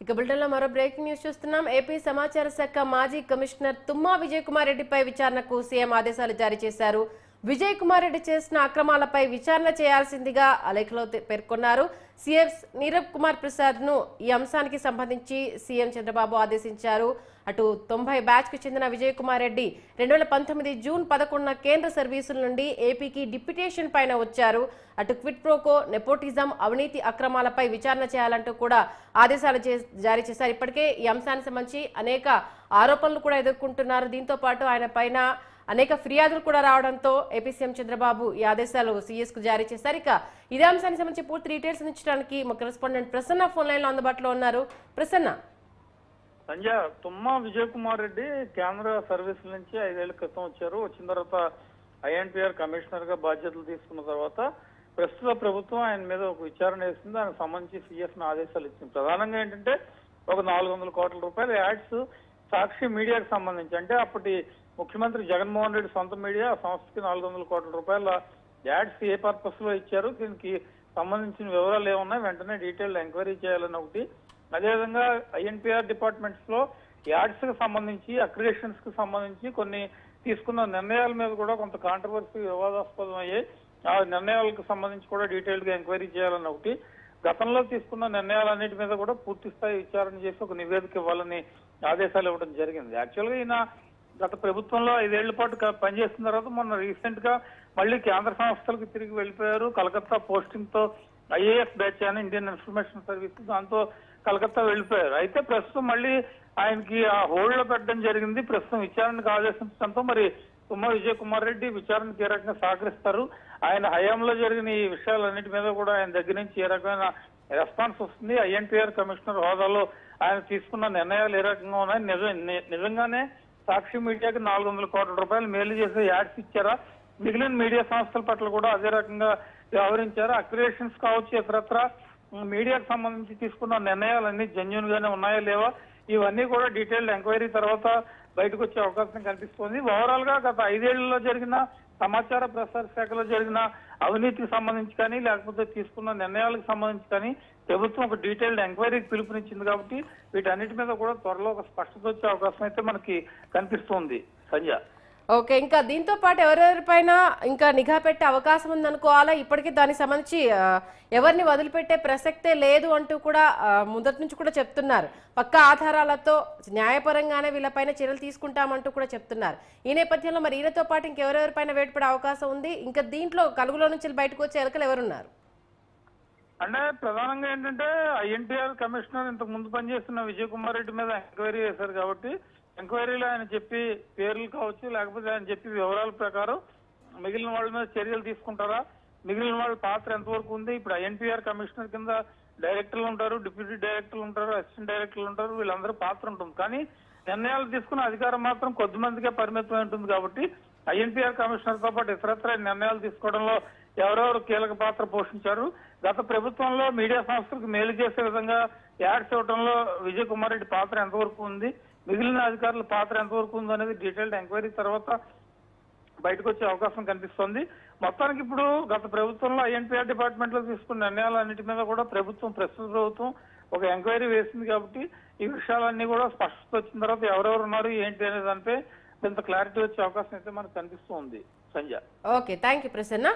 ఇక బులెటిన్లో మరో బ్రేకింగ్ న్యూస్ చూస్తున్నాం. ఏపీ సమాచార శాఖ మాజీ కమిషనర్ తుమ్మా విజయ్ కుమార్ రెడ్డిపై విచారణకు సీఎం ఆదేశాలు జారీ చేశారు. విజయ్ కుమార్ రెడ్డి చేసిన అక్రమాలపై విచారణ చేయాల్సిందిగా లేఖలో పేర్కొన్నారు. సీఎస్ నీరబ్ కుమార్ ప్రసాద్ ను ఈ అంశానికి సంబంధించి సీఎం చంద్రబాబు ఆదేశించారు. అటు 90 బ్యాచ్ కు చెందిన విజయ్ కుమార్ రెడ్డి 2019 జూన్ 11న కేంద్ర సర్వీసుల నుండి ఏపీకి డిప్యుటేషన్ పైన వచ్చారు. అటు క్విట్ ప్రోకో, నెపోటిజం, అవినీతి అక్రమాలపై విచారణ చేయాలంటూ కూడా ఆదేశాలు జారీ చేశారు. ఇప్పటికే ఈ అంశానికి సంబంధించి అనేక ఆరోపణలు కూడా ఎదుర్కొంటున్నారు. దీంతో పాటు ఆయన పైన అనేక ఫిర్యాదులు కూడా రావడంతో ఏపీ సీఎం చంద్రబాబు ఈ ఆదేశాలు సీఎస్ కు జారీ చేశారు. ఇక ఇదే అంశానికి సంబంధించి పూర్తి డీటెయిల్స్ ఇచ్చడానికి మా కరెస్పాండెంట్ ప్రసన్న ఫోన్ లైన్ లో అందుబాటులో ఉన్నారు. ప్రసన్న, సంజయ్, తుమ్మా విజయ్ కుమార్ రెడ్డి కేంద్ర సర్వీసుల నుంచి 5 ఏళ్ల క్రితం వచ్చారు. వచ్చిన తర్వాత ఐఎన్పిఆర్ కమిషనర్ గా బాధ్యతలు తీసుకున్న తర్వాత ప్రస్తుత ప్రభుత్వం ఆయన మీద ఒక విచారణ వేసింది. దానికి సంబంధించి సీఎస్ ఆదేశాలు ఇచ్చింది. ప్రధానంగా ఏంటంటే ఒక 400 కోట్ల రూపాయల యాడ్స్ సాక్షి మీడియాకు సంబంధించి, అంటే అప్పటి ముఖ్యమంత్రి జగన్మోహన్ రెడ్డి సొంత మీడియా సంస్థకి 400 కోట్ల రూపాయల యాడ్స్ ఏ పర్పస్ లో ఇచ్చారు, దీనికి సంబంధించిన వివరాలు ఏమున్నాయి, వెంటనే డీటెయిల్ ఎంక్వైరీ చేయాలని ఒకటి. అదేవిధంగా ఐఎన్పిఆర్ డిపార్ట్మెంట్స్ లో యాడ్స్ కి సంబంధించి, అక్రిడేషన్స్ కి సంబంధించి కొన్ని తీసుకున్న నిర్ణయాల మీద కూడా కొంత కాంట్రవర్సీ, వివాదాస్పదం అయ్యాయి. ఆ నిర్ణయాలకు సంబంధించి కూడా డీటెయిల్ గా ఎంక్వైరీ చేయాలని ఒకటి. గతంలో తీసుకున్న నిర్ణయాలన్నిటి మీద కూడా పూర్తి స్థాయి విచారణ చేసి ఒక నివేదిక ఇవ్వాలని ఆదేశాలు ఇవ్వడం జరిగింది. యాక్చువల్ గా ఈయన గత ప్రభుత్వంలో 5 ఏళ్ల పాటు పనిచేసిన తర్వాత మొన్న రీసెంట్ గా మళ్ళీ కేంద్ర సంస్థలకు తిరిగి వెళ్ళిపోయారు. కలకత్తా పోస్టింగ్ తో ఐఏఎస్ బ్యాచ్ అని ఇండియన్ ఇన్ఫర్మేషన్ సర్వీస్, దాంతో కలకత్తా వెళ్ళిపోయారు. అయితే ప్రస్తుతం మళ్ళీ ఆయనకి ఆ హోల్డ్ లో పెట్టడం జరిగింది. ప్రస్తుతం విచారణకు ఆదేశించడంతో మరి తుమ్మా విజయ్ కుమార్ రెడ్డి విచారణకు ఏ రకంగా సహకరిస్తారు, ఆయన హయాంలో జరిగిన ఈ విషయాలన్నిటి మీద కూడా ఆయన దగ్గర నుంచి ఏ రకమైన రెస్పాన్స్ వస్తుంది, ఐఎన్పిఆర్ కమిషనర్ హోదాలో ఆయన తీసుకున్న నిర్ణయాలు ఏ రకంగా ఉన్నాయి, నిజంగానే సాక్షి మీడియాకి 400 కోట్ల రూపాయలు మేలు చేసే యాడ్స్ ఇచ్చారా, మిగిలిన మీడియా సంస్థల పట్ల కూడా అదే రకంగా వ్యవహరించారా, అక్రిడేషన్స్ కావచ్చు, ఇతరత్ర మీడియాకు సంబంధించి తీసుకున్న నిర్ణయాలన్నీ జెన్యూన్ గానే ఉన్నాయా లేవా, ఇవన్నీ కూడా డీటెయిల్డ్ ఎంక్వైరీ తర్వాత బయటకు వచ్చే అవకాశం కనిపిస్తోంది. ఓవరాల్ గా గత 5 ఏళ్లలో జరిగిన సమాచార ప్రసార శాఖలో జరిగిన అవినీతికి సంబంధించి కానీ, లేకపోతే తీసుకున్న నిర్ణయాలకు సంబంధించి కానీ ప్రభుత్వం ఒక డీటెయిల్డ్ ఎంక్వైరీకి పిలుపునిచ్చింది. కాబట్టి వీటన్నిటి మీద కూడా త్వరలో ఒక స్పష్టత వచ్చే అవకాశం అయితే మనకి కనిపిస్తోంది. సంజయ్, ఓకే, ఇంకా దీంతో పాటు ఎవరెవరిపైన ఇంకా నిఘా పెట్టే అవకాశం ఉందనుకోవాలా? ఇప్పటికీ దానికి సంబంధించి ఎవరిని వదిలిపెట్టే ప్రసక్తే లేదు అంటూ కూడా మొదటి నుంచి కూడా చెప్తున్నారు. పక్కా ఆధారాలతో న్యాయపరంగానే వీళ్ళపైన చర్యలు తీసుకుంటామంటూ కూడా చెప్తున్నారు. ఈ నేపథ్యంలో మరి ఈయనతో పాటు ఇంకెవరెవరిపైన వేటుపడే అవకాశం ఉంది? ఇంకా దీంట్లో కలుగులో నుంచి బయటకు వచ్చే ఎలకలు ఎవరున్నారు? అంటే ప్రధానంగా ఏంటంటే ఐఎన్టీఆర్ కమిషనర్ ఇంతకు ముందు పనిచేస్తున్న విజయ్ కుమార్ రెడ్డి మీద ఎంక్వైరీ చేశారు. కాబట్టి ఎంక్వైరీలో ఆయన చెప్పి పేర్లు కావచ్చు, లేకపోతే ఆయన చెప్పి వివరాల ప్రకారం మిగిలిన వాళ్ళ మీద చర్యలు తీసుకుంటారా, మిగిలిన వాళ్ళ పాత్ర ఎంతవరకు ఉంది. ఇప్పుడు ఐఎన్పిఆర్ కమిషనర్ కింద డైరెక్టర్లు ఉంటారు, డిప్యూటీ డైరెక్టర్లు ఉంటారు, అసిస్టెంట్ డైరెక్టర్లు ఉంటారు, వీళ్ళందరూ పాత్ర ఉంటుంది. కానీ నిర్ణయాలు తీసుకున్న అధికారం మాత్రం కొద్ది మందికే పరిమితమై ఉంటుంది. కాబట్టి ఐఎన్పిఆర్ కమిషనర్ తో పాటు ఇతరత్ర నిర్ణయాలు తీసుకోవడంలో ఎవరెవరు కీలక పాత్ర పోషించారు, గత ప్రభుత్వంలో మీడియా సంస్థలకు మేలు చేసే విధంగా యాడ్స్ ఇవ్వడంలో విజయ్ కుమార్ రెడ్డి పాత్ర ఎంతవరకు ఉంది, మిగిలిన అధికారుల పాత్ర ఎంతవరకు ఉంది అనేది డీటెయిల్డ్ ఎంక్వైరీ తర్వాత బయటకు వచ్చే అవకాశం కనిపిస్తోంది. మొత్తానికి ఇప్పుడు గత ప్రభుత్వంలో ఐఎన్పిఆర్ డిపార్ట్మెంట్ లో తీసుకున్న నిర్ణయాలన్నిటి మీద కూడా ప్రస్తుత ప్రభుత్వం ఒక ఎంక్వైరీ వేసింది. కాబట్టి ఈ విషయాలన్నీ కూడా స్పష్టత వచ్చిన తర్వాత ఎవరెవరు ఉన్నారు ఏంటి అనే దానిపై కొంత క్లారిటీ వచ్చే అవకాశం అయితే మనకు కనిపిస్తూ ఉంది. Sanjay, okay, thank you Prasanna.